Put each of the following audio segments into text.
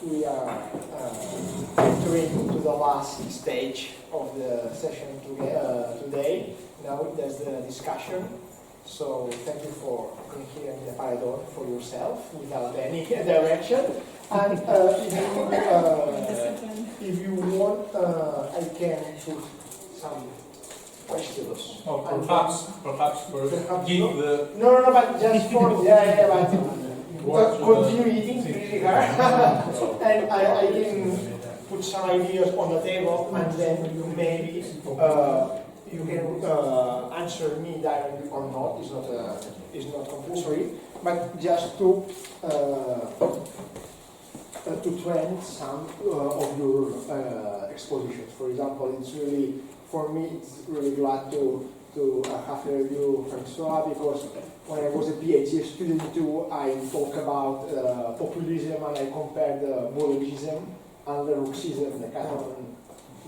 We are entering into the last stage of the session today. Now there's the discussion. So thank you for being here in the Parador for yourself without any direction. And if you want, I can put some questions. Oh, perhaps give the... No, but just for, but continue eating really hard. And I can put some ideas on the table, and then maybe you can answer me directly or not. It's not compulsory, but just to trend some of your expositions. For example, for me, it's really glad to have heard you, François, because when I was a PhD student too, I talk about populism and I compared the Bollogism and Leroxism, the Catalan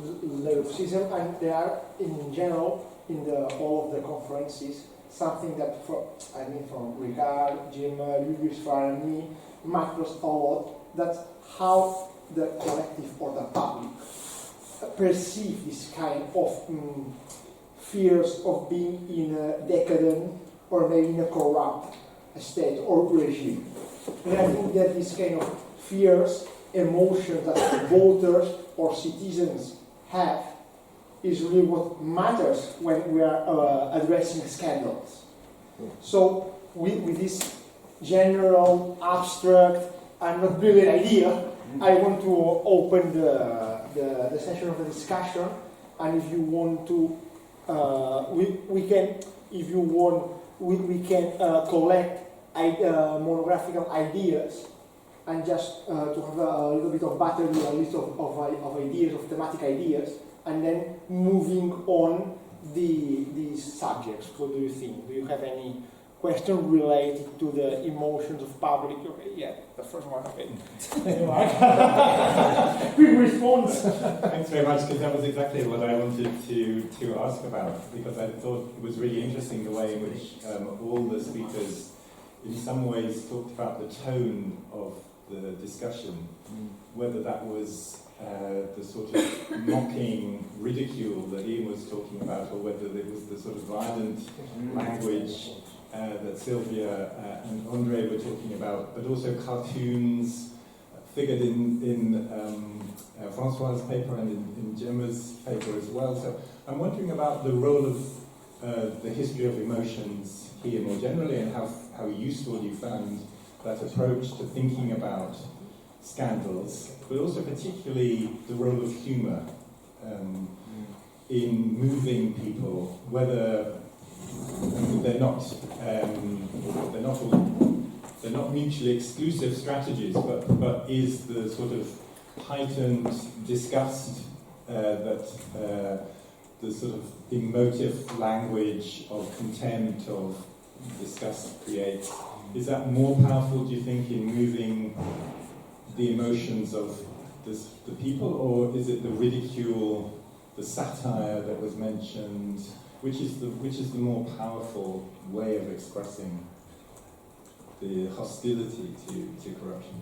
Leroxism, and they are in general in all of the conferences something that from Ricard, Gemma, Lugus, and me matters a lot. That's how the collective or the public perceive this kind of fears of being in a decadent or maybe in a corrupt state or regime. And I think that this kind of fears, emotions that voters or citizens have is really what matters when we are addressing scandals. So with this general, abstract, and not brilliant idea, I want to open the session of the discussion, and if you want to, we can, if you want, we can collect monographical ideas, and just to have a little bit of battery, a list of ideas, of thematic ideas, and then moving on these subjects. What do you think? Do you have any question related to the emotions of public? Okay, yeah, the first one. Okay. Quick response. Thanks very much, because that was exactly what I wanted to ask about, because I thought it was really interesting the way in which all the speakers in some ways talked about the tone of the discussion, whether that was the sort of mocking ridicule that Ian was talking about, or whether it was the sort of violent language that Silvia and Andrei were talking about, but also cartoons figured in François' paper and in Gemma's paper as well. So I'm wondering about the role of the history of emotions here more generally, and how useful you found that approach to thinking about scandals, but also particularly the role of humour in moving people, whether they're not mutually exclusive strategies, but is the sort of heightened disgust that the sort of emotive language of contempt, of disgust creates, is that more powerful, do you think, in moving the emotions of the people, or is it the ridicule, the satire that was mentioned? Which is the more powerful way of expressing the hostility to corruption?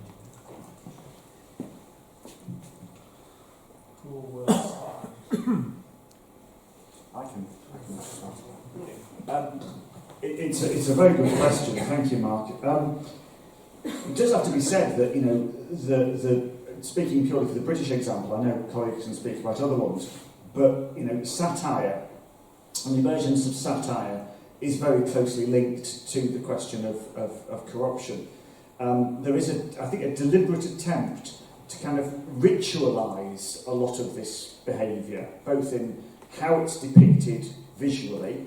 Who will start? I can start. It's a very good question. Thank you, Mark. It does have to be said that, the speaking purely for the British example, I know colleagues can speak about other ones, but satire and the emergence of satire is very closely linked to the question of corruption. There is, I think, a deliberate attempt to kind of ritualise a lot of this behaviour, both in how it's depicted visually,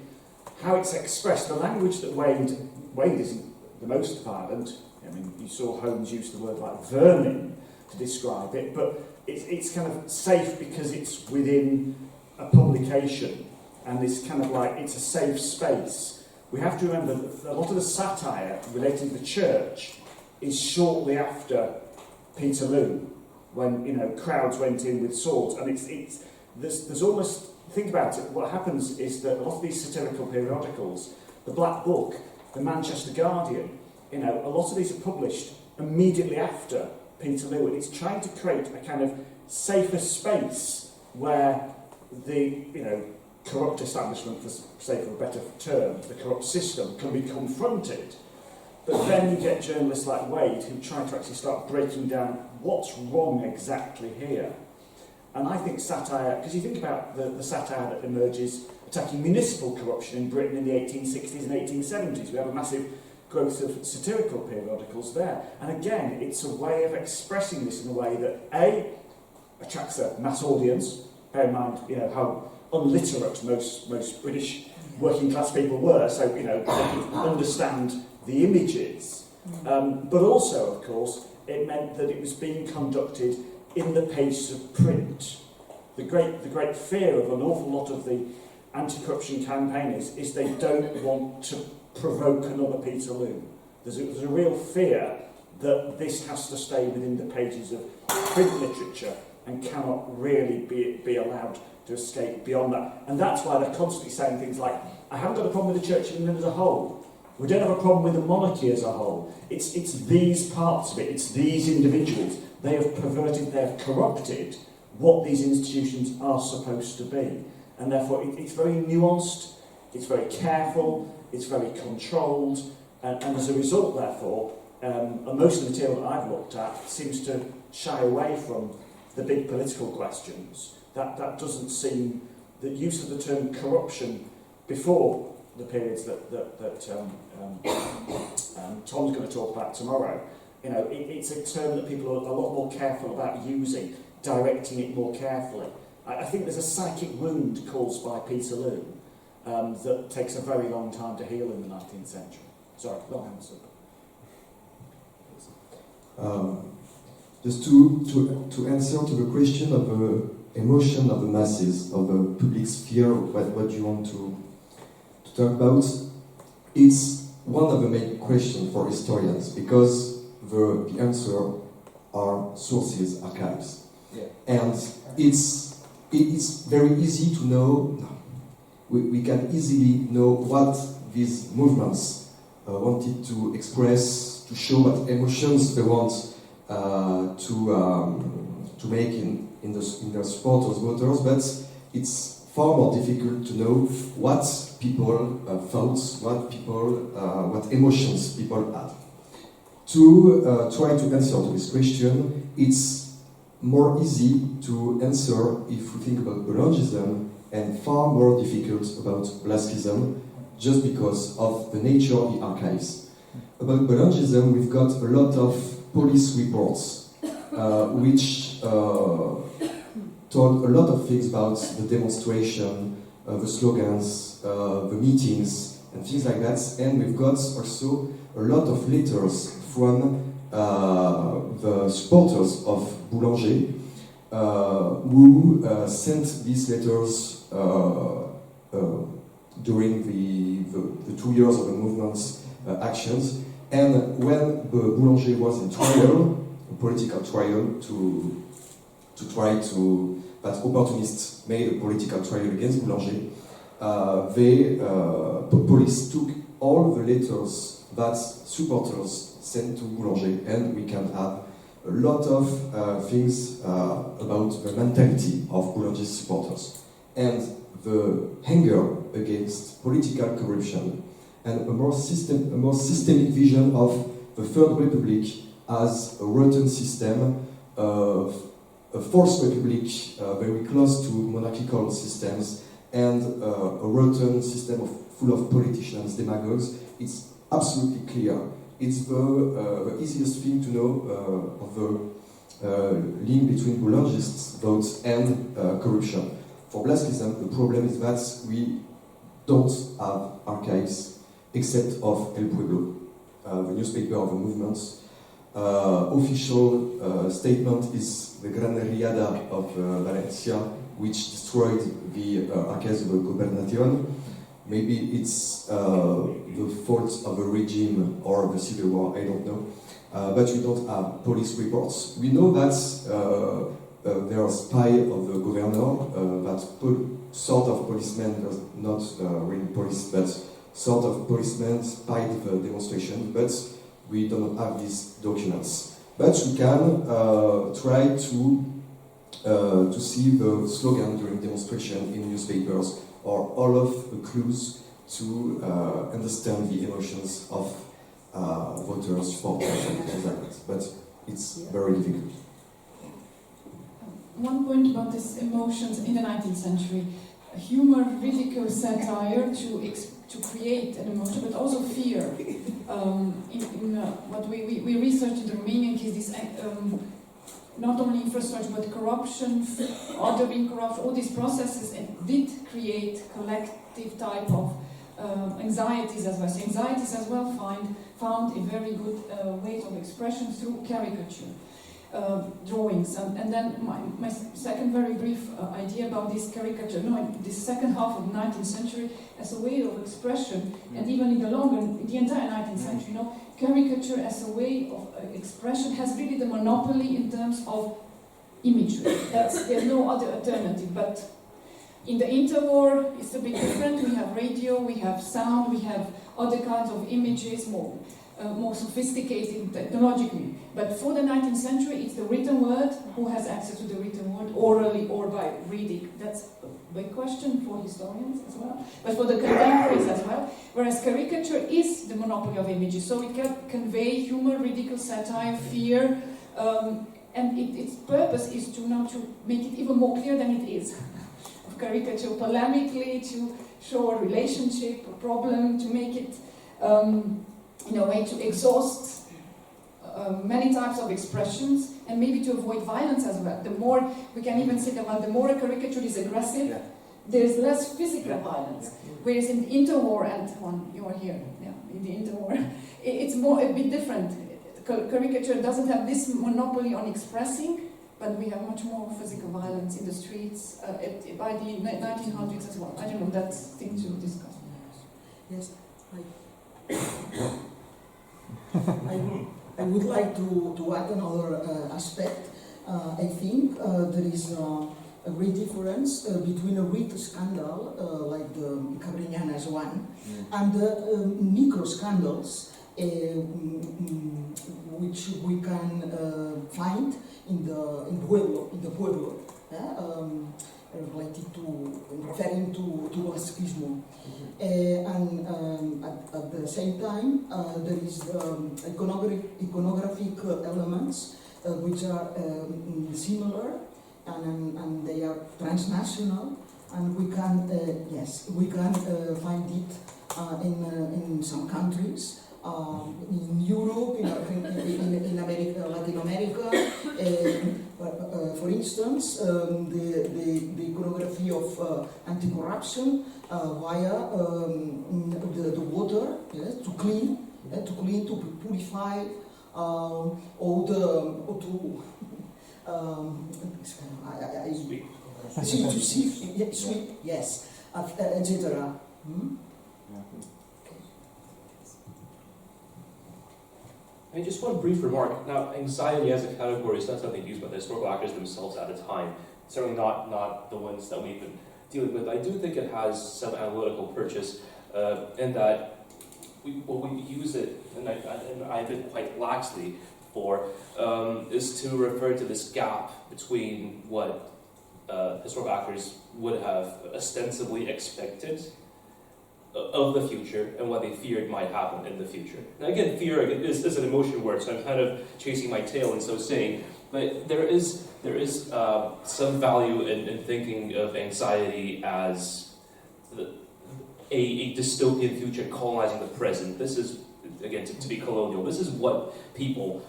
how it's expressed. The language that Wade isn't the most violent. I mean, you saw Holmes use the word like vermin to describe it, but it's kind of safe because it's within a publication, and it's kind of like, it's a safe space. We have to remember that a lot of the satire relating to the church is shortly after Peterloo, when crowds went in with swords, and there's almost, think about it, what happens is that a lot of these satirical periodicals, the Black Book, the Manchester Guardian, a lot of these are published immediately after Peterloo, and it's trying to create a kind of safer space where the corrupt establishment, for sake of a better term, the corrupt system, can be confronted. But then you get journalists like Wade who try to actually start breaking down what's wrong exactly here. And I think satire, because you think about the satire that emerges attacking municipal corruption in Britain in the 1860s and 1870s. We have a massive growth of satirical periodicals there. And again, it's a way of expressing this in a way that A, attracts a mass audience. Bear in mind, how unliterate most British working class people were, so they could understand the images. But also, of course, it meant that it was being conducted in the pace of print. The great fear of an awful lot of the anti-corruption campaigners is they don't want to provoke another Peterloo. There's a real fear that this has to stay within the pages of print literature and cannot really be allowed to escape beyond that. And that's why they're constantly saying things like, I haven't got a problem with the Church of England as a whole. We don't have a problem with the monarchy as a whole. It's these parts of it, it's these individuals. They have perverted, they have corrupted what these institutions are supposed to be. And therefore it's very nuanced, it's very careful, it's very controlled, and as a result, therefore, and most of the material that I've looked at seems to shy away from the big political questions. That doesn't seem, the use of the term corruption before the periods that Tom's going to talk about tomorrow, it's a term that people are a lot more careful about using, directing it more carefully. I think there's a psychic wound caused by Peterloo that takes a very long time to heal in the 19th century. Sorry, long answer. Just to answer to the question of the emotion of the masses, of the public sphere, what you want to talk about, it's one of the main questions for historians, because the answer are sources, archives. Yeah. And it's very easy to know, we can easily know what these movements wanted to express, to show what emotions they want to make in the support of voters, but it's far more difficult to know what people thought, what emotions people had. To try to answer to this question, it's more easy to answer if we think about Boulangism, and far more difficult about Blasquism, just because of the nature of the archives. About Boulangism, we've got a lot of police reports, which told a lot of things about the demonstration, the slogans, the meetings, and things like that. And we've got also a lot of letters from the supporters of Boulanger, who sent these letters during the 2 years of the movement's actions. And when Boulanger was in trial, a political trial, to try to, that opportunists made a political trial against Boulanger, police took all the letters that supporters sent to Boulanger, and we can have a lot of things about the mentality of Boulanger's supporters, and the anger against political corruption, and a more systemic vision of the Third Republic as a rotten system, of a Fourth Republic very close to monarchical systems, and a rotten system full of politicians, demagogues. It's absolutely clear. It's the easiest thing to know of the link between Boulangists' votes and corruption. For Blasquism, the problem is that we don't have archives except of El Pueblo, the newspaper of the movements. Official statement is the Gran Riada of Valencia, which destroyed the archives of the Gobernation. Maybe it's the fault of the regime or the civil war, I don't know. But we don't have police reports. We know that there are spies of the governor, that sort of policemen, not really police, but sort of policemen spied the demonstration. But we don't have these documents. But we can try to see the slogan during demonstration in newspapers or all of the clues to understand the emotions of voters, supporters, and things like that. But it's very difficult. One point about these emotions in the 19th century, humor, ridicule, satire to create an emotion, but also fear. What we researched in the Romanian case, this not only infrastructure but corruption, ordering corruption, all these processes did create collective type of anxieties as well. So anxieties as well found a very good way of expression through caricature. Drawings, and then my second very brief idea about this caricature, this second half of the 19th century as a way of expression, and even in the entire 19th century, caricature as a way of expression has really the monopoly in terms of imagery. There's no other alternative, but in the interwar it's a bit different. We have radio, we have sound, we have other kinds of images, more sophisticated technologically. But for the 19th century, it's the written word. Who has access to the written word, orally or by reading? That's a big question for historians as well, but for the contemporaries as well. Whereas caricature is the monopoly of images, so it can convey humor, ridicule, satire, fear, and its purpose is to make it even more clear than it is. Caricature polemically, to show a relationship, a problem, to make it in a way to exhaust many types of expressions, and maybe to avoid violence as well. The more, we can even say that the more a caricature is aggressive, there's less physical violence. Whereas in the interwar, and you are here, in the interwar, it's a bit different. Caricature doesn't have this monopoly on expressing, but we have much more physical violence in the streets by the 1900s as well. I don't know, that's thing to discuss. Yes, I would like to add another aspect. I think there is a great difference between a real scandal, like the Cabriñanas one, and the micro scandals, which we can find in the pueblo, related to referring to masochismo, and at the same time there is iconographic elements which are similar, and they are transnational, and we can find it in some countries. In Europe, in America, Latin America, for instance, the iconography of anti-corruption via the water, to clean, to purify all the sweep, yes, etc. And just one brief remark. Now, anxiety as a category is not something used by the historical actors themselves at the time. Certainly not the ones that we've been dealing with. I do think it has some analytical purchase in that we use it, and I think quite laxly for, is to refer to this gap between what historical actors would have ostensibly expected of the future and what they feared might happen in the future. And again, fear is an emotion word, so I'm kind of chasing my tail in so saying, but there is some value in thinking of anxiety as a dystopian future colonizing the present. This is, again, to be colonial, this is what people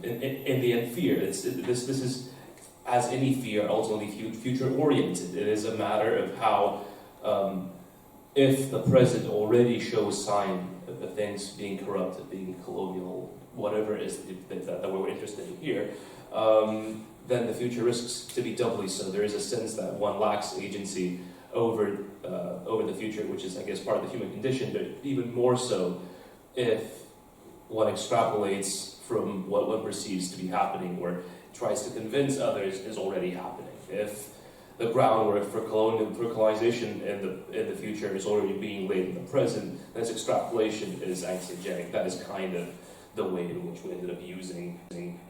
in the end fear. This is, as any fear, ultimately future-oriented. It is a matter of how if the present already shows sign of things being corrupted, being colonial, whatever it is that we're interested in here, then the future risks to be doubly so. There is a sense that one lacks agency over the future, which is, I guess, part of the human condition, but even more so if one extrapolates from what one perceives to be happening or tries to convince others is already happening. If the groundwork for colonization in the future is already being laid in the present, this extrapolation is anxiogenic. That is kind of the way in which we ended up using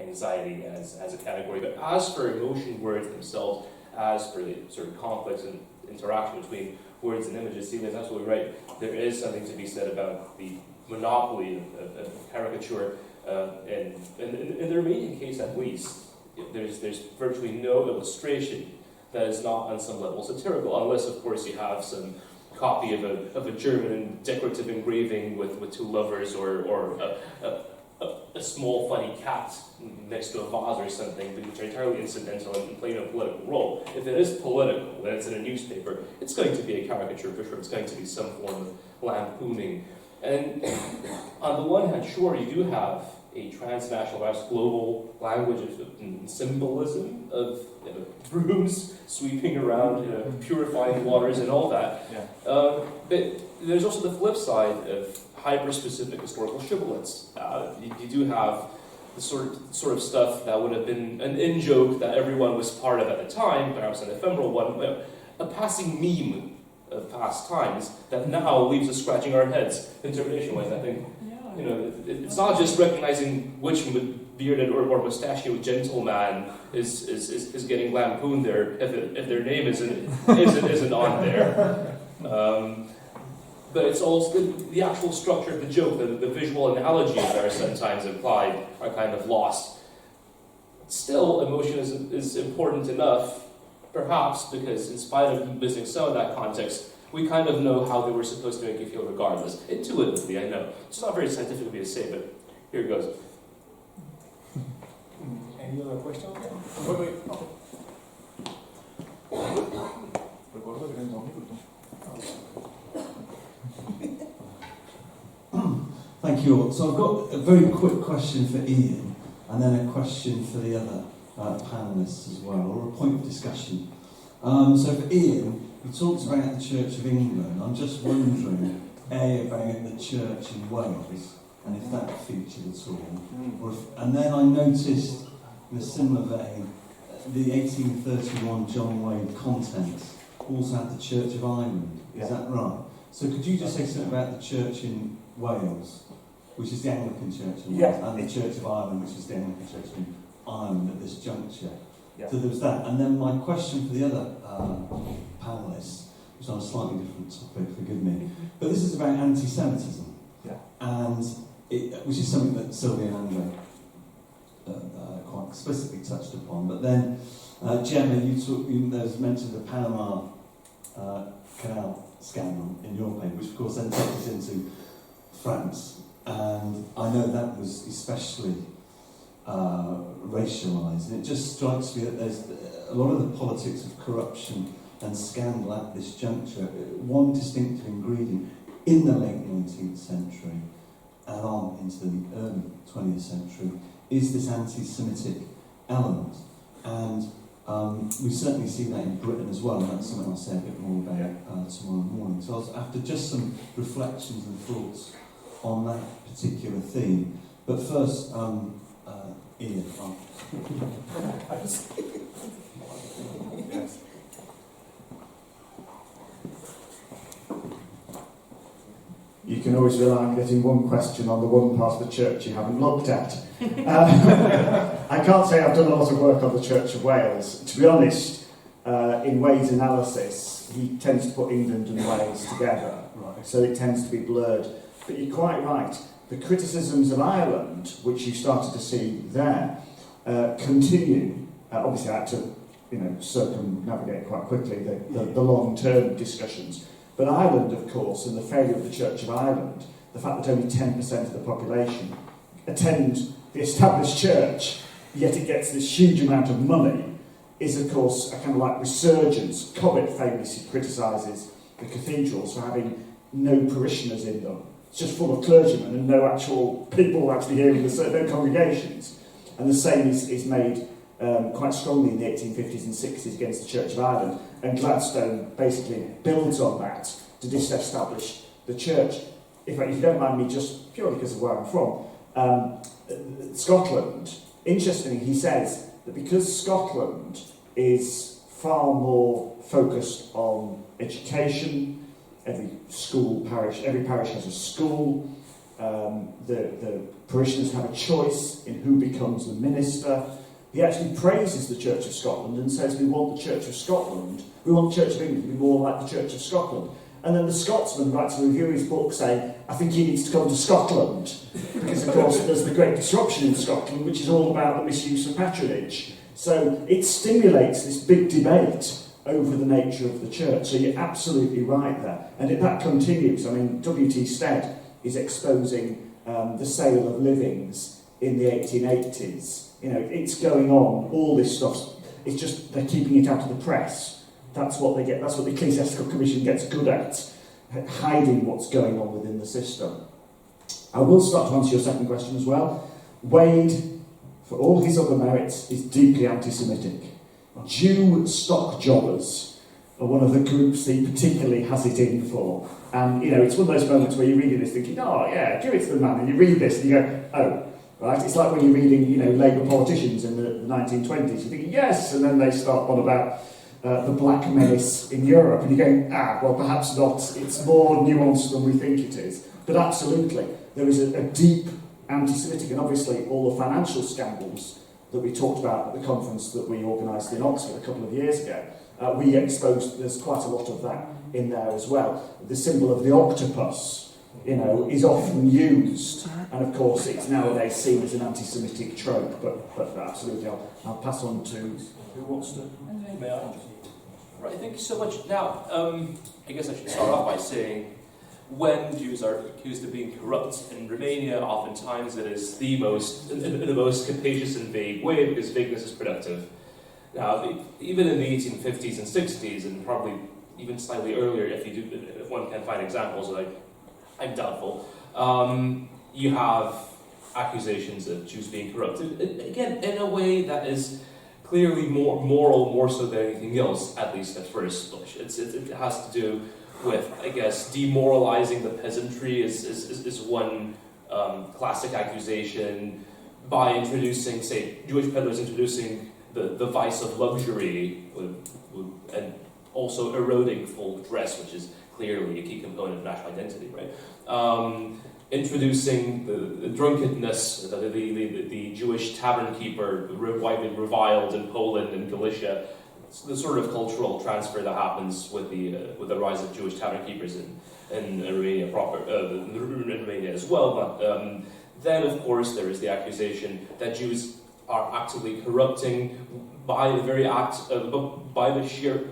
anxiety as a category. But as for emotion words themselves, as for the sort of complex and interaction between words and images, Silvia is absolutely right. There is something to be said about the monopoly of caricature, in the Romanian case at least. There's virtually no illustration that is not on some level satirical, unless of course you have some copy of a German decorative engraving with two lovers or a small funny cat next to a vase or something, which are entirely incidental and play no political role. If it is political and it's in a newspaper, it's going to be a caricature for sure. It's going to be some form of lampooning. And on the one hand, sure, you do have a transnational, perhaps global language of symbolism of brooms sweeping around, purifying waters and all that. Yeah. But there's also the flip side of hyper-specific historical shibboleths. You do have the sort of stuff that would have been an in-joke that everyone was part of at the time, perhaps an ephemeral one, but a passing meme of past times that now leaves us scratching our heads interpretation-wise. I think, it's not just recognizing which bearded or mustachioed gentleman is getting lampooned there if their name isn't on there. But it's also the actual structure of the joke, the visual analogies that are sometimes implied are kind of lost. Still, emotion is important enough, perhaps, because in spite of missing some of that context, we kind of know how they were supposed to make you feel regardless. Intuitively, I know. It's not very scientific of me to say, but here it goes. Any other questions? Wait. Recuerdo que tens un minuto. Thank you all. So I've got a very quick question for Ian, and then a question for the other panellists as well, or a point of discussion. So for Ian, you talked about the Church of England. I'm just wondering, about the Church in Wales, and if that featured at all. And then I noticed, in a similar vein, the 1831 John Wade contents also had the Church of Ireland. Is that right? So could you just say something about the Church in Wales, which is the Anglican Church in Wales, and the Church of Ireland, which is the Anglican Church in Ireland at this juncture? Yeah. So there was that. And then my question for the other panellists, which is on a slightly different topic, forgive me, but this is about anti-Semitism, and which is something that Silvia and Andrei quite explicitly touched upon. But then, Gemma, there's mentioned the Panama Canal scandal in your paper, which of course then takes us into France, and I know that was especially racialised, and it just strikes me that there's a lot of the politics of corruption and scandal at this juncture. One distinctive ingredient in the late 19th century and on into the early 20th century is this anti-Semitic element, and we certainly see that in Britain as well, and that's something I'll say a bit more about tomorrow morning. So I was after just some reflections and thoughts on that particular theme. But first, Ian. Yes. You can always rely on getting one question on the one part of the church you haven't looked at. I can't say I've done a lot of work on the Church of Wales. To be honest, in Wade's analysis, he tends to put England and Wales together, so it tends to be blurred. But you're quite right. The criticisms of Ireland, which you started to see there, continue. Obviously, I had to, circumnavigate quite quickly the long-term discussions. But Ireland, of course, and the failure of the Church of Ireland, the fact that only 10% of the population attend the established church, yet it gets this huge amount of money, is, of course, a kind of like resurgence. Cobbett famously criticises the cathedrals for having no parishioners in them. It's just full of clergymen and no actual people actually hearing no congregations. And the same is made quite strongly in the 1850s and 60s against the Church of Ireland. And Gladstone basically builds on that to disestablish the church. If you don't mind me, just purely because of where I'm from, Scotland, interestingly, he says that because Scotland is far more focused on education, every parish has a school, the parishioners have a choice in who becomes the minister. He actually praises the Church of Scotland and says we want the Church of Scotland, we want the Church of England to be more like the Church of Scotland. And then the Scotsman writes a review of his book saying, I think he needs to come to Scotland. Because, of course, there's the Great Disruption in Scotland, which is all about the misuse of patronage. So it stimulates this big debate over the nature of the church. So you're absolutely right there. And that continues. I mean, W.T. Stead is exposing the sale of livings in the 1880s. You know, it's going on, all this stuff. It's just they're keeping it out of the press. That's what they get. That's what the Ecclesiastical Commission gets good at, hiding what's going on within the system. I will start to answer your second question as well. Wade, for all his other merits, is deeply anti-Semitic. Jew stock jobbers are one of the groups he particularly has it in for. And, you know, it's one of those moments where you're reading this thinking, oh, yeah, give it to the man. And you read this and you go, oh, right? It's like when you're reading, you know, Labour politicians in the 1920s. You're thinking, yes, and then they start on about the Black Menace in Europe. And you're going, well, perhaps not. It's more nuanced than we think it is. But absolutely, there is a deep anti-Semitic, and obviously all the financial scandals that we talked about at the conference that we organised in Oxford a couple of years ago. We exposed, there's quite a lot of that in there as well. The symbol of the octopus, you know, is often used, and of course it's nowadays seen as an anti-Semitic trope, but absolutely, I'll pass on to who wants to. May I? Right, thank you so much. Now, I guess I should start off by saying, when Jews are accused of being corrupt in Romania, oftentimes it is in the most capacious and vague way, because vagueness is productive. Now, even in the 1850s and 60s, and probably even slightly earlier, if one can find examples, I'm doubtful, you have accusations of Jews being corrupted, again, in a way that is clearly more moral, more so than anything else, at least at first blush. It has to do with, I guess, demoralizing the peasantry is one classic accusation, by introducing, say, Jewish peddlers introducing the vice of luxury, and also eroding full dress, which is clearly a key component of national identity, right? Introducing the drunkenness, the Jewish tavern keeper, widely reviled in Poland and Galicia, the sort of cultural transfer that happens with the rise of Jewish tavern keepers in Romania proper, in Romania as well. But then, of course, there is the accusation that Jews are actively corrupting by the very act, by the sheer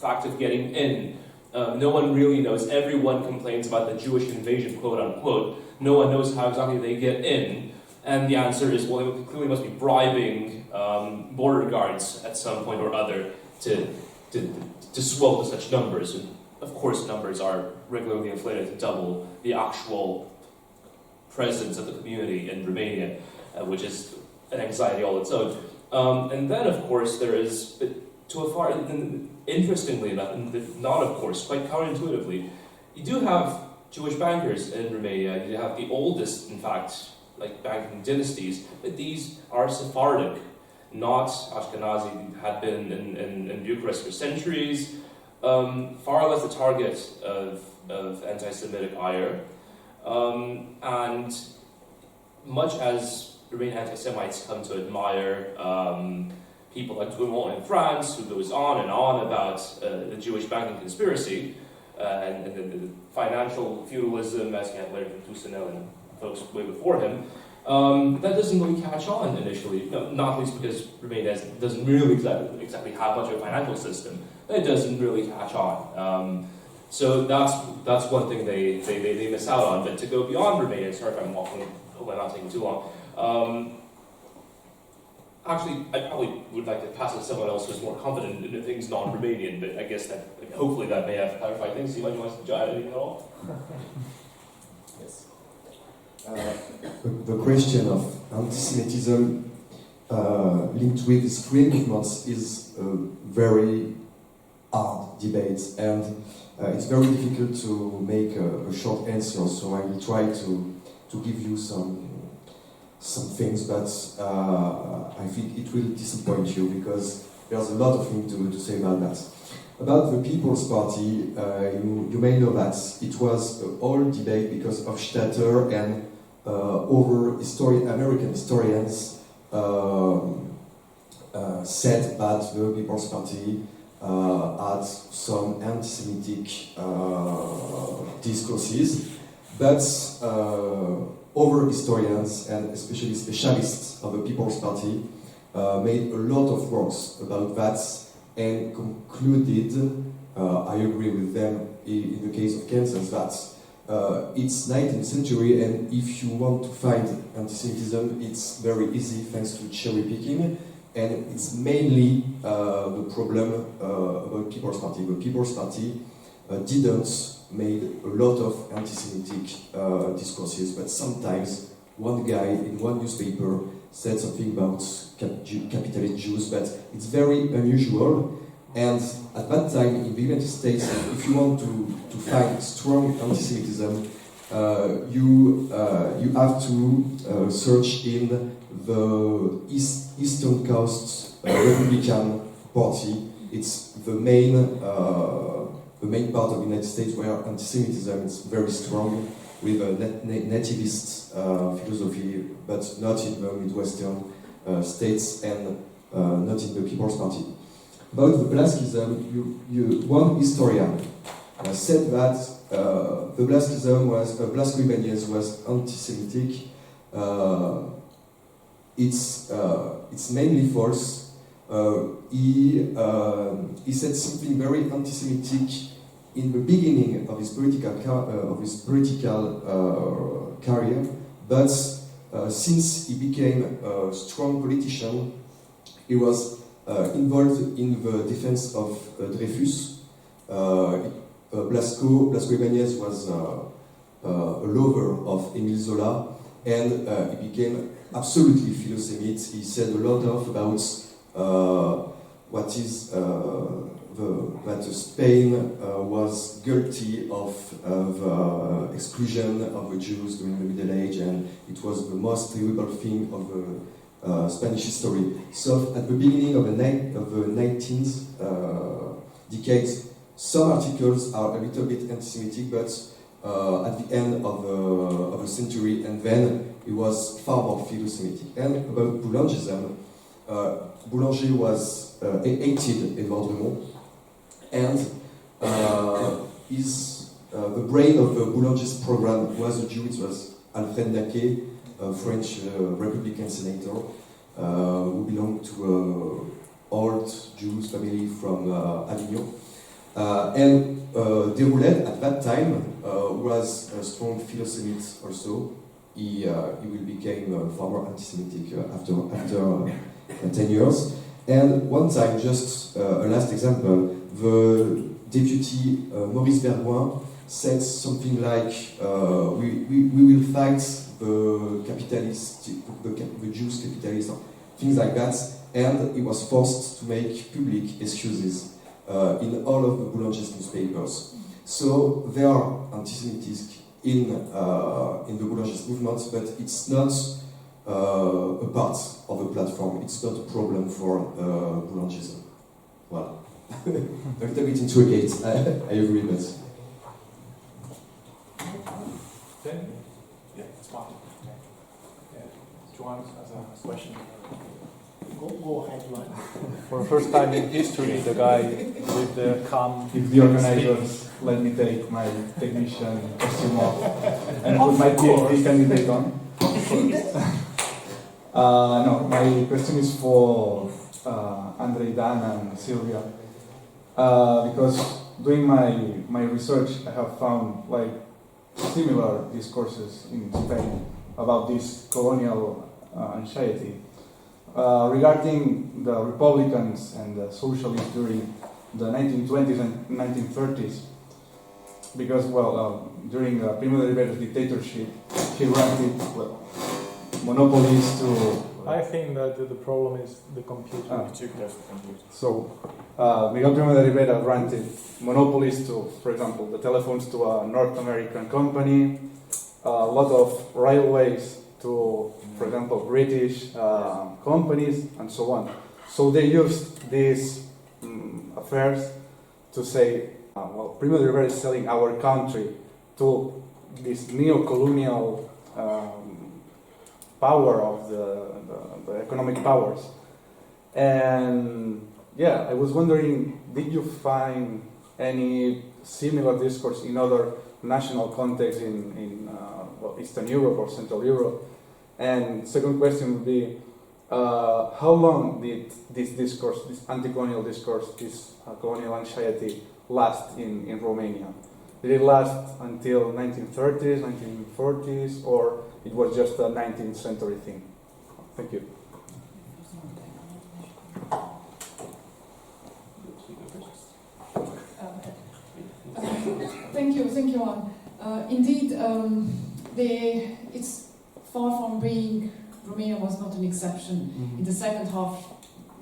fact of getting in. No one really knows. Everyone complains about the Jewish invasion, quote unquote. No one knows how exactly they get in. And the answer is, well, they clearly must be bribing border guards at some point or other to swell to such numbers. And of course, numbers are regularly inflated to double the actual presence of the community in Romania, which is an anxiety all its own. And then, of course, there is, to a far, interestingly enough, and not of course, quite counterintuitively, you do have Jewish bankers in Romania. You have the oldest, in fact, like banking dynasties, but these are Sephardic, not Ashkenazi, had been in Bucharest for centuries, far less the target of anti-Semitic ire, and much as Romanian anti-Semites come to admire people like Clermont in France, who goes on and on about the Jewish banking conspiracy, and the financial feudalism, as he had learned from Toussaint and folks way before him, that doesn't really catch on initially, not least because Romania doesn't really exactly have much of a financial system. It doesn't really catch on. So that's one thing they miss out on. But to go beyond Romania, sorry if I'm walking, hope I'm not taking too long. Actually, I probably would like to pass it to someone else who's more confident in things non-Romanian, but I guess that hopefully that may have clarified things. See if anyone wants to add anything at all? Yes. The question of anti-Semitism linked with screen movements is a very hard debate, and it's very difficult to make a short answer, so I will try to give you some things, but I think it will disappoint you because there's a lot of things to say about that. About the People's Party, you may know that it was a whole debate because Hofstadter and American historians said that the People's Party had some anti-Semitic discourses, but other historians and especially specialists of the People's Party made a lot of works about that and concluded, I agree with them in the case of Kansas, that it's 19th century, and if you want to find anti-Semitism, it's very easy thanks to cherry picking, and it's mainly the problem about People's Party. The People's Party didn't made a lot of anti-Semitic discourses, but sometimes one guy in one newspaper said something about capitalist Jews, but it's very unusual. And at that time in the United States, if you want to find strong anti-Semitism, you have to search in the Eastern Coast Republican Party. It's the main part of the United States where anti-Semitism is very strong, with a nativist philosophy, but not in the Midwestern states and not in the People's Party. About the Blasquism, one historian said that the Blasquism Blasco Ibáñez was anti-Semitic. It's mainly false. He said something very anti-Semitic in the beginning of his political career, but since he became a strong politician, he was involved in the defense of Dreyfus. Blasco Ibáñez was a lover of Émile Zola, and he became absolutely Philo-Semite. He said a lot about that Spain was guilty of the exclusion of the Jews during the Middle Age, and it was the most terrible thing of the Spanish history. So at the beginning of the 19th decade, some articles are a little bit anti-Semitic, but at the end of the century, and then it was far more Philo-Semitic. And about Boulangism, Boulanger was hated Edouard Drumont, and the brain of the Boulanger's program was a Jew. It was Alfred Naquet, a French Republican senator who belonged to an old Jewish family from Avignon. And Deroulet at that time was a strong Philo-Semite also. He will become far more anti-Semitic after 10 years. And one time, just a last example, the deputy Maurice Vergoin said something like, we will fight the capitalists, the Jews capitalists, things like that, and he was forced to make public excuses in all of the Boulanger's newspapers. So there are anti-Semitism in the Boulanger's movement, but it's not a part of a platform. It's not a problem for Boulangism. Well, a little bit intricate, I agree, but... Then? Yeah, it's fine. Yeah. Do you want as a question? Go ahead, Juan. For the first time in history, the guy with the calm... If the organizers let me take my technician costume off and put my PhD candidate on. No, my question is for Andrei-Dan and Silvia. Because doing my research, I have found like similar discourses in Spain about this colonial anxiety. Regarding the Republicans and the socialists during the 1920s and 1930s, because, during the Primo de Rivera's dictatorship, he granted monopolies to... I think that the problem is the computer. So, Miguel Primo de Rivera granted monopolies to, for example, the telephones to a North American company, a lot of railways to, for example, British companies, and so on. So they used these affairs to say, well, Primo de Rivera is selling our country to this neo-colonial power of the economic powers. And yeah, I was wondering, did you find any similar discourse in other national contexts in well, Eastern Europe or Central Europe? And second question would be, how long did this discourse, this anti-colonial discourse, this colonial anxiety last in Romania? Did it last until 1930s, 1940s, or it was just a 19th century thing? Thank you. Thank you, Juan. Indeed, it's far from being, Romania was not an exception in the second half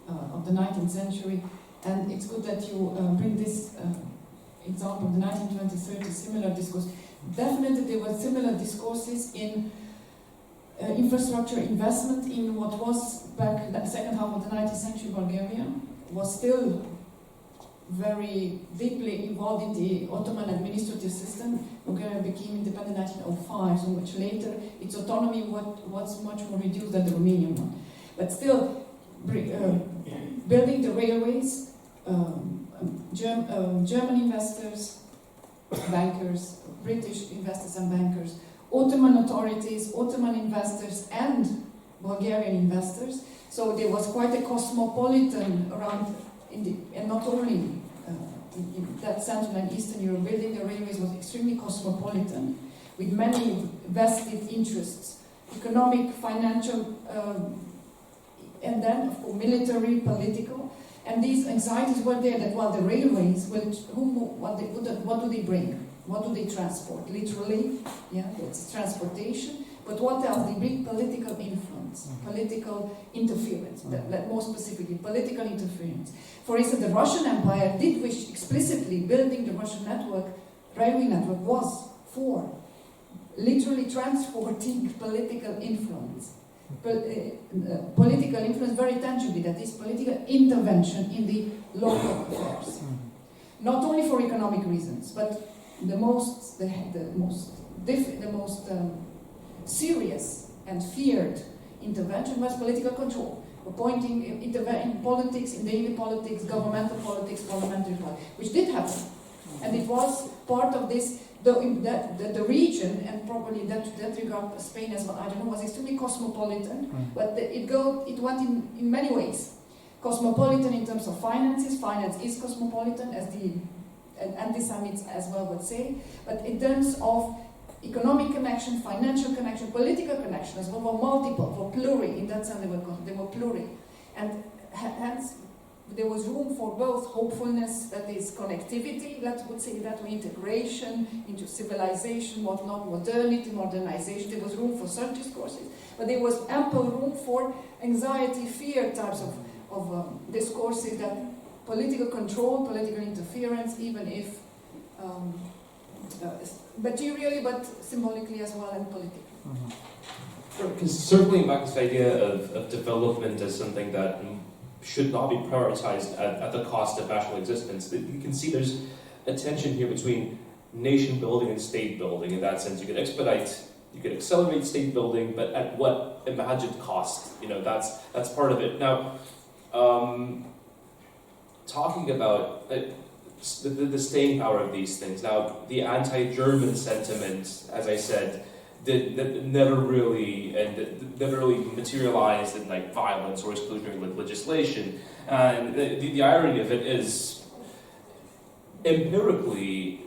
of the 19th century, and it's good that you bring this example of the 1920s, 30s, similar discourse. Definitely there were similar discourses in infrastructure investment in what was back the second half of the 19th century. Bulgaria was still very deeply involved in the Ottoman administrative system. Bulgaria became independent in 1905, so much later. Its autonomy was much more reduced than the Romanian one. But still, building the railways, German investors, bankers, British investors and bankers, Ottoman authorities, Ottoman investors, and Bulgarian investors. So there was quite a cosmopolitan around, and not only in that Central and Eastern Europe. Building the railways was extremely cosmopolitan, with many vested interests, economic, financial, and then of course, military, political. And these anxieties were there that while the railways, what do they bring? What do they transport? Literally, yeah, it's transportation. But what else? They bring political influence, political interference, more specifically, political interference. For instance, the Russian Empire did wish explicitly building the Russian network, railway network, was for literally transporting political influence. Political influence very tangibly, that is political intervention in the local affairs. Not only for economic reasons, but the most serious and feared intervention was political control, appointing in politics, in daily politics, governmental politics, parliamentary politics, which did happen. And it was part of this, the region, and probably that regard Spain as well, I don't know, was extremely cosmopolitan, but it went in many ways. Cosmopolitan in terms of finances, finance is cosmopolitan, as the anti-Semites as well would say, but in terms of economic connection, financial connection, political connection as well were multiple, were pluri, in that sense they were pluri. And hence there was room for both hopefulness, that is connectivity, let's would say that way, integration into civilization, whatnot, modernity, modernization. There was room for such discourses, but there was ample room for anxiety, fear types of discourses, that political control, political interference, even if materially, but symbolically as well, and politically. Because circling back to this idea of development as something that should not be prioritized at the cost of national existence, you can see there's a tension here between nation building and state building. In that sense, you could accelerate state building, but at what imagined cost? You know, that's part of it. Now, talking about the staying power of these things. Now, the anti-German sentiment, as I said, never really materialized in like violence or exclusionary legislation. And the irony of it is, empirically,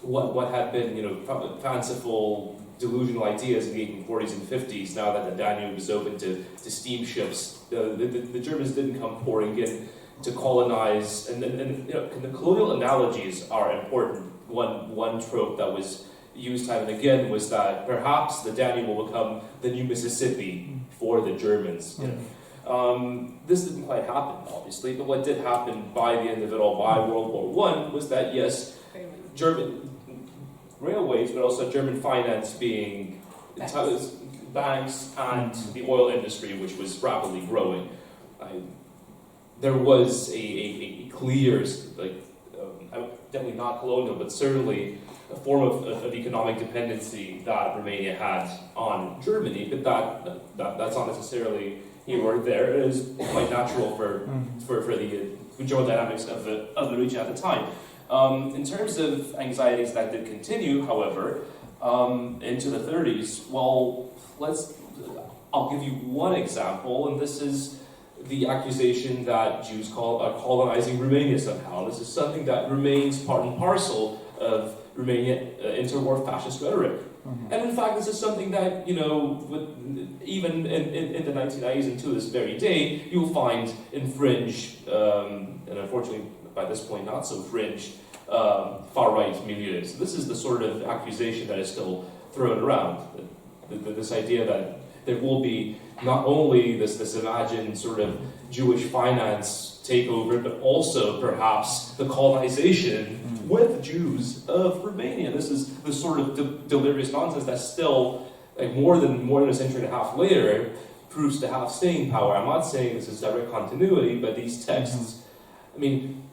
what had been fanciful, delusional ideas in the 1840s and 50s, now that the Danube is open to steamships, the Germans didn't come pouring in to colonize, and the colonial analogies are important. One trope that was used time and again was that perhaps the Danube will become the new Mississippi for the Germans. This didn't quite happen, obviously, but what did happen by the end of it all, by World War I, was that yes, German railways, but also German finance being banks and the oil industry, which was rapidly growing. There was a clear definitely not colonial, but certainly a form of economic dependency that Romania had on Germany, but that's not necessarily here or there. It is quite natural for the general dynamics of the region at the time. In terms of anxieties that did continue, however, into the 30s, well, I'll give you one example, and this is the accusation that Jews are colonizing Romania somehow. This is something that remains part and parcel of Romanian interwar fascist rhetoric. And in fact, this is something that, even in the 1990s and to this very day, you'll find in fringe, and unfortunately by this point not so fringe, far-right milieux. So this is the sort of accusation that is still thrown around. This idea that there will be not only this imagined sort of Jewish finance takeover, but also perhaps the colonization with Jews of Romania. This is the sort of delirious nonsense that still, like more than a century and a half later, proves to have staying power. I'm not saying this is direct continuity, but these texts, I mean,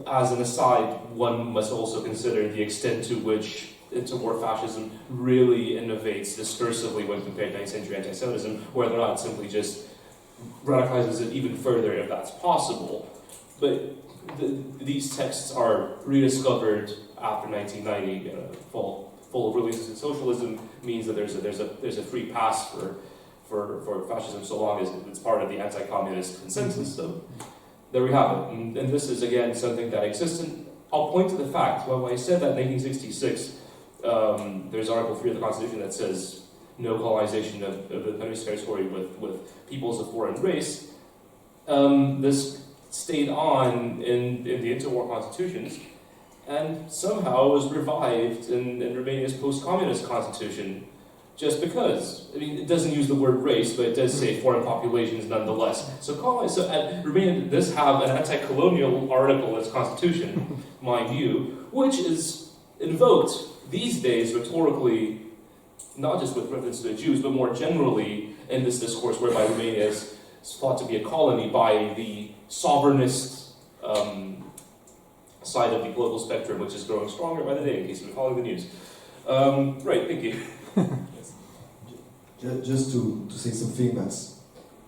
as an aside, one must also consider the extent to which interwar fascism really innovates discursively when compared to 19th century anti-Semitism, whether or not it simply just radicalizes it even further if that's possible. But these texts are rediscovered after 1990, full of releases in socialism means that there's a free pass for fascism so long as it's part of the anti-communist consensus. So there we have it. And this is again something that exists. And I'll point to the fact, when I said that in 1866, there's Article 3 of the Constitution that says no colonization of the country's territory with peoples of foreign race. This stayed on in the interwar constitutions, and somehow was revived in Romania's post-communist constitution, just because. I mean, it doesn't use the word race, but it does say foreign populations nonetheless. So Romania does have an anti-colonial article in its constitution, mind you, which is invoked these days rhetorically, not just with reference to the Jews, but more generally in this discourse whereby Romania is thought to be a colony by the sovereignist side of the political spectrum, which is growing stronger by the day, in case you've been following the news. Right, thank you. Just to say something that's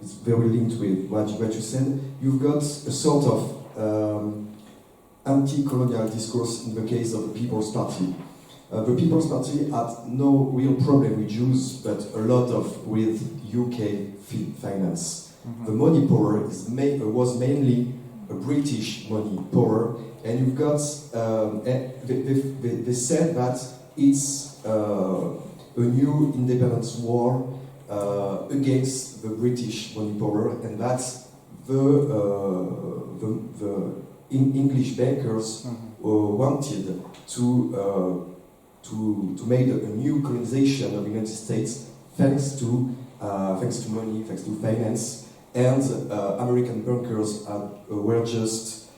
very linked with what you said, you've got a sort of anti-colonial discourse in the case of the People's Party. The People's Party had no real problem with Jews, but a lot with UK finance. The money power was mainly a British money power, and you've got they said that it's a new independence war against the British money power, and that the English bankers wanted to make a new colonization of the United States thanks to money, thanks to finance, and American bankers were just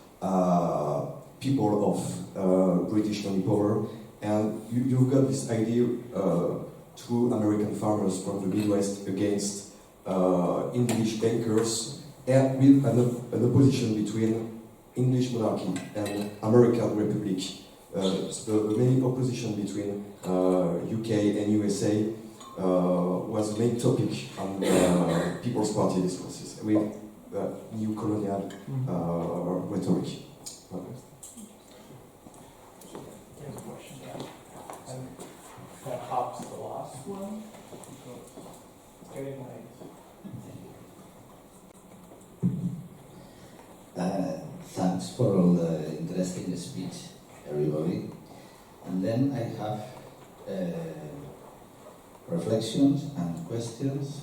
people of British money power, and you've got this idea to American farmers from the Midwest against English bankers, and with an opposition between English monarchy and American Republic. The main opposition between UK and USA was the main topic on the People's Party discourses with new colonial rhetoric. Here's a question, and perhaps the last one. It's getting late. Thanks for all the interesting speech, everybody. And then I have reflections and questions.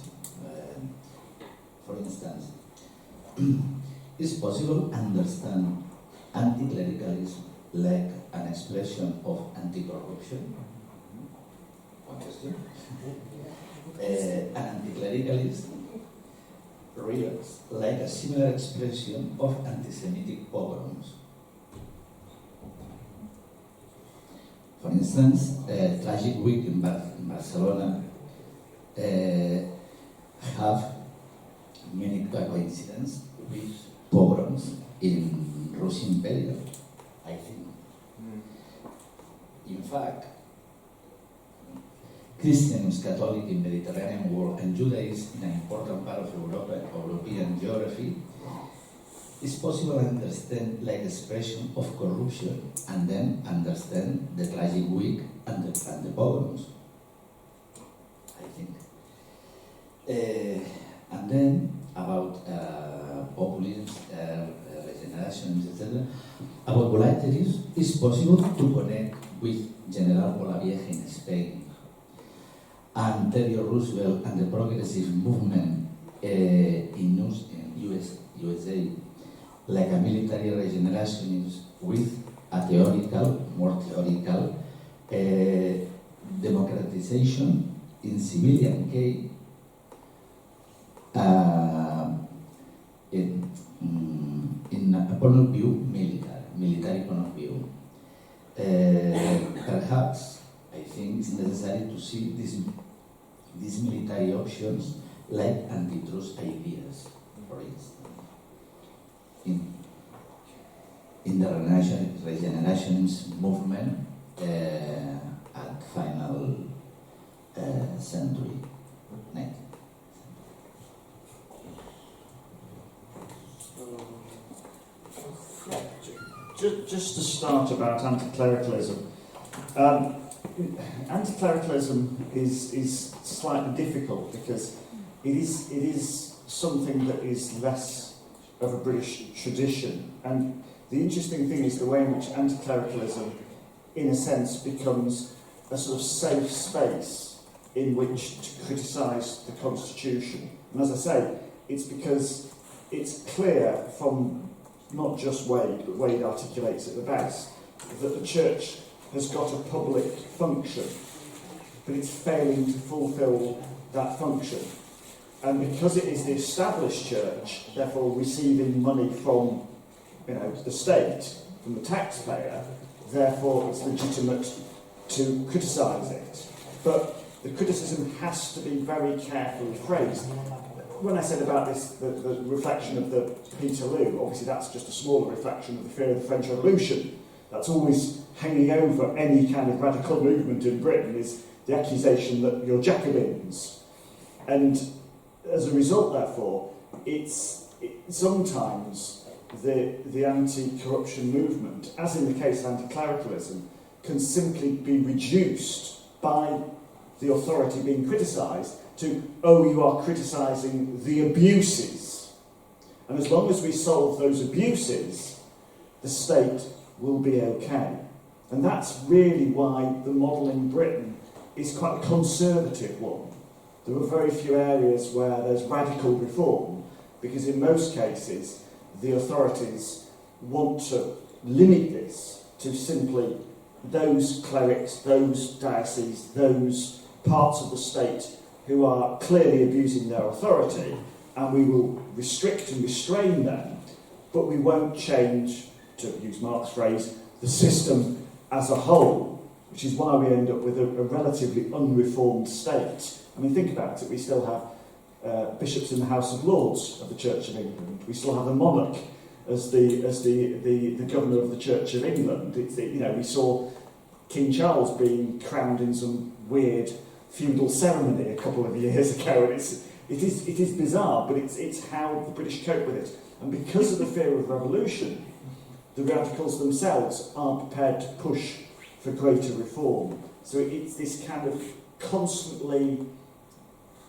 For instance, is possible to understand anti-clericalism like an expression of anti-corruption? An anti-clericalism reads like a similar expression of anti-Semitic pogroms. For instance, Tragic Week in Barcelona have many coincidence with pogroms in Russian period, I think. fact, Christians, Catholic in Mediterranean world, and Judaism in an important part of European geography, it's possible to understand like expression of corruption and then understand the tragic weak and the pogroms, I think. And then about populism, regeneration, etc. About voluntarism, it's possible to connect with General Polavieja in Spain and Theodore Roosevelt and the progressive movement in USA, like a military regenerationism with a more theoretical democratization in civilian case in a point of view, military point of view. Perhaps I think it's necessary to see these military options like antitrust ideas, for instance. In the regenerationist movement at final century. Next. Just to start about anti-clericalism. Anti-clericalism is slightly difficult because it is something that is less of a British tradition, and the interesting thing is the way in which anti-clericalism, in a sense, becomes a sort of safe space in which to criticise the Constitution. And as I say, it's because it's clear from not just Wade, but Wade articulates it the best, that the Church has got a public function, but it's failing to fulfil that function. And because it is the established Church, therefore receiving money from the state, from the taxpayer, therefore it's legitimate to criticise it. But the criticism has to be very carefully phrased. When I said about this, the reflection of the Peterloo, obviously that's just a smaller reflection of the fear of the French Revolution. That's always hanging over any kind of radical movement in Britain, is the accusation that you're Jacobins. And as a result, therefore, sometimes the anti-corruption movement, as in the case of anti-clericalism, can simply be reduced by the authority being criticised to, oh, you are criticising the abuses. And as long as we solve those abuses, the state will be okay. And that's really why the model in Britain is quite a conservative one. There are very few areas where there's radical reform, because in most cases, the authorities want to limit this to simply those clerics, those dioceses, those parts of the state who are clearly abusing their authority, and we will restrict and restrain them, but we won't change, to use Mark's phrase, the system as a whole, which is why we end up with a relatively unreformed state. I mean, think about it, we still have bishops in the House of Lords of the Church of England, we still have the monarch as the governor of the Church of England. We saw King Charles being crowned in some weird feudal ceremony a couple of years ago, and it is bizarre, but it's how the British cope with it. And because of the fear of revolution, the radicals themselves aren't prepared to push for greater reform. So it's this kind of constantly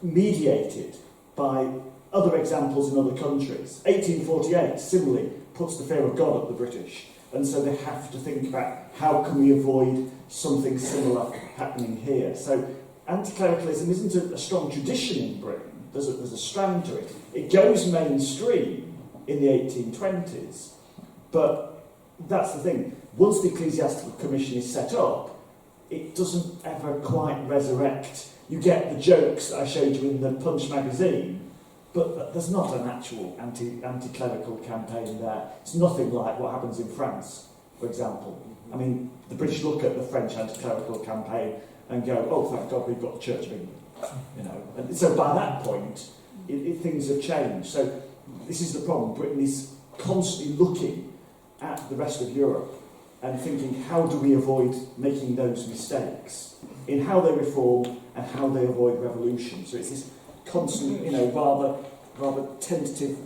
mediated by other examples in other countries. 1848, similarly, puts the fear of God at the British, and so they have to think about how can we avoid something similar happening here. So anti-clericalism isn't a strong tradition in Britain. There's a strand to it. It goes mainstream in the 1820s, but that's the thing. Once the Ecclesiastical Commission is set up, it doesn't ever quite resurrect. You get the jokes that I showed you in the Punch magazine, but there's not an actual anti-clerical campaign there. It's nothing like what happens in France, for example. I mean, the British look at the French anti-clerical campaign and go, oh, thank God we've got the Church of England. And so by that point, things have changed. So this is the problem. Britain is constantly looking at the rest of Europe and thinking how do we avoid making those mistakes in how they reform and how they avoid revolution. So it's this constant, rather tentative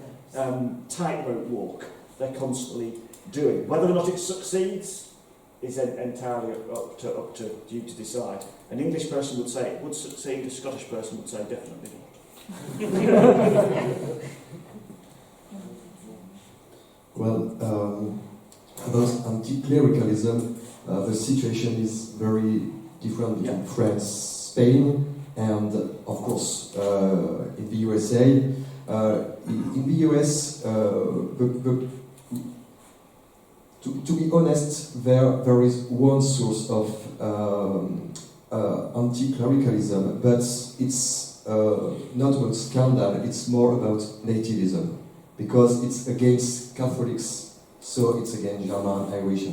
tightrope walk they're constantly doing. Whether or not it succeeds is entirely up to you to decide. An English person would say it would succeed, a Scottish person would say definitely not. Well, about anti-clericalism, the situation is very different in France, Spain, and of course in the USA. In the US, to be honest, there is one source of anti-clericalism, but it's not about scandal, it's more about nativism, because it's against Catholics, so it's against German, Irish,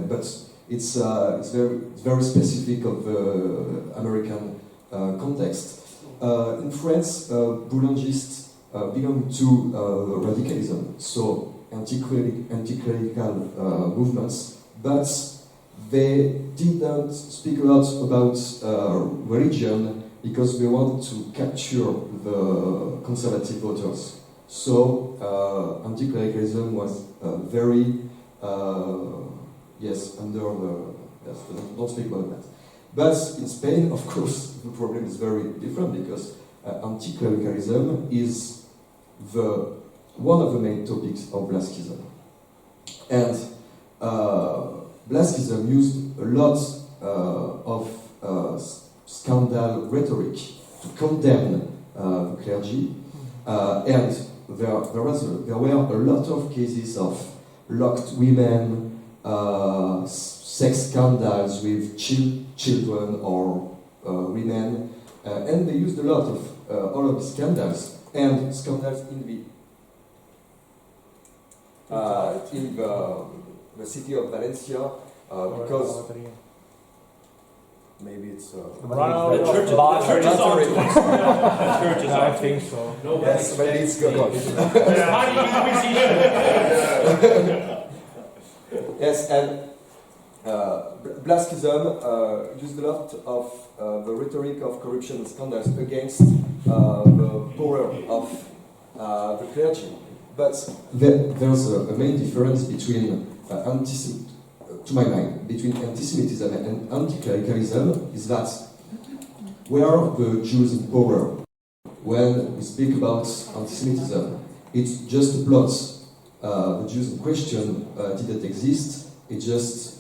but it's very specific of the American context. In France, boulangistes belong to radicalism, so anti-clerical movements, but they didn't speak a lot about religion because they want to capture the conservative voters. So anti-clericalism was very, under the, don't speak about that. But in Spain, of course, the problem is very different because anti-clericalism is one of the main topics of Blasquism. And Blasquism used a lot of scandal rhetoric to condemn the clergy, and there were a lot of cases of locked women, sex scandals with children or women, and they used a lot of all of these scandals, and scandals in the city of Valencia, because maybe it's the church is on to us. The church is on. I think so. yes, maybe it's good. Yes, and Blasquism used a lot of the rhetoric of corruption and scandals against the power of the clergy. But there's a main difference between to my mind, between anti-Semitism and anti-clericalism is that where are the Jews in power? When we speak about anti-Semitism, it's just a plot. The Jews in question didn't exist. It's just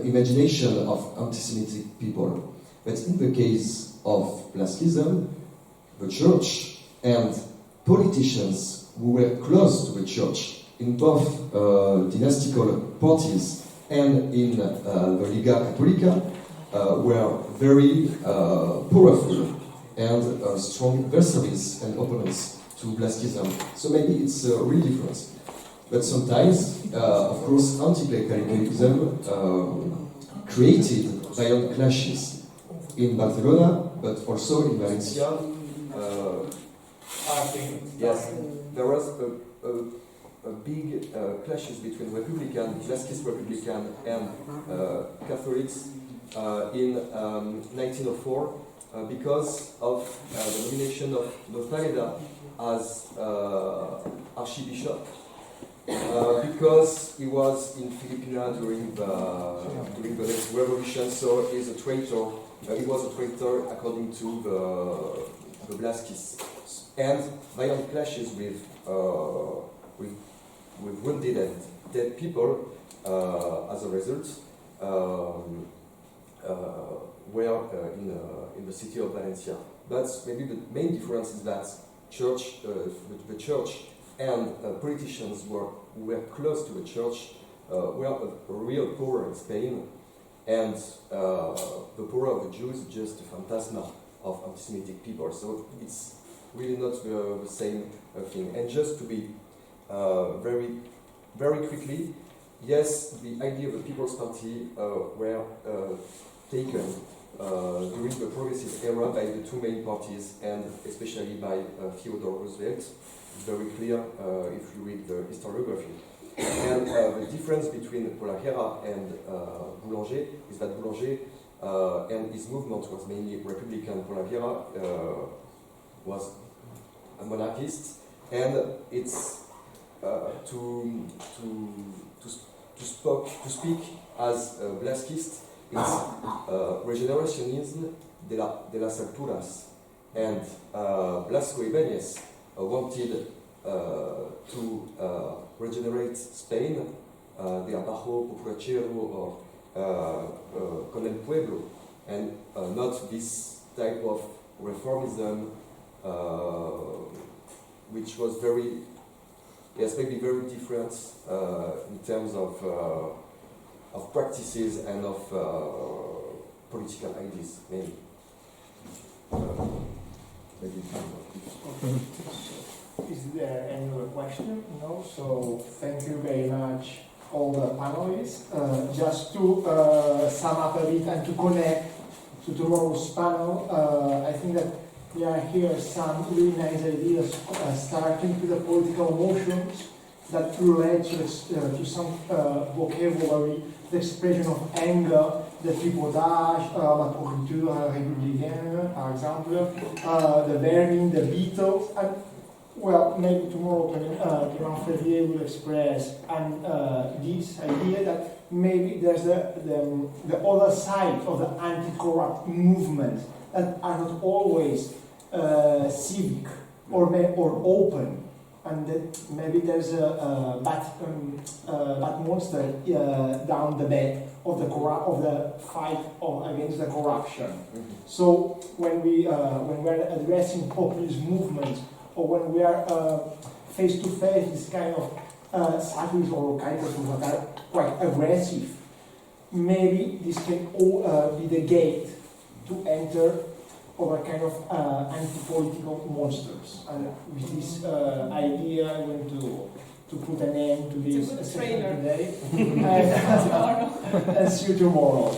imagination of anti-Semitic people. But in the case of Blasquism, the church and politicians who were close to the church in both dynastical parties and in the Liga Católica were very powerful and strong adversaries and opponents to Blasquism. So maybe it's a real difference. But sometimes, of course, anti-clericalism created violent clashes in Barcelona, but also in Valencia. Yes, there was a big clashes between Republican, Blasquist Republican, and Catholics in 1904 because of the nomination of Notareda as Archbishop. Because he was in Filipina during the next revolution, so he's a traitor. He was a traitor according to the Blasquists, and violent clashes with wounded and dead people. As a result, were in the city of Valencia. But maybe the main difference is that the church and politicians who were close to the church were a real power in Spain, and the power of the Jews is just a phantasma of anti-Semitic people. So it's really not the same thing. And just to be very, very quickly, yes, the idea of the People's Party were taken during the progressive era by the two main parties, and especially by Theodore Roosevelt. It's very clear if you read the historiography. And the difference between Paul Herrera and Boulanger is that Boulanger and his movement was mainly Republican. Paul Herrera was a monarchist, and it's to speak as Blasquist, it's regenerationism de las alturas, and Blasco Ibáñez wanted to regenerate Spain, de abajo populachero or con el pueblo, and not this type of reformism, which was maybe very different in terms of practices and of political ideas, maybe. Is there any other question? No? So thank you very much, all the panelists. Just to sum up a bit and to connect to tomorrow's panel, I think that there are here some really nice ideas, starting with the political emotions that relate to some vocabulary, the expression of anger, the tripotage, la pourriture républicaine, par exemple, the Vermin, the Beatles, and well, maybe tomorrow Clément Ferrier will express this idea that maybe there's the other side of the anti-corrupt movement that are not always civic or open, and that maybe there's a bad monster down the bed of the fight against the corruption. Mm-hmm. So when we're addressing populist movements, or when we are face to face this kind of satires or caricatures that are quite aggressive, maybe this can all be the gate to enter over kind of anti-political monsters. And with this idea, I'm going to put an end to this session today. And see you tomorrow.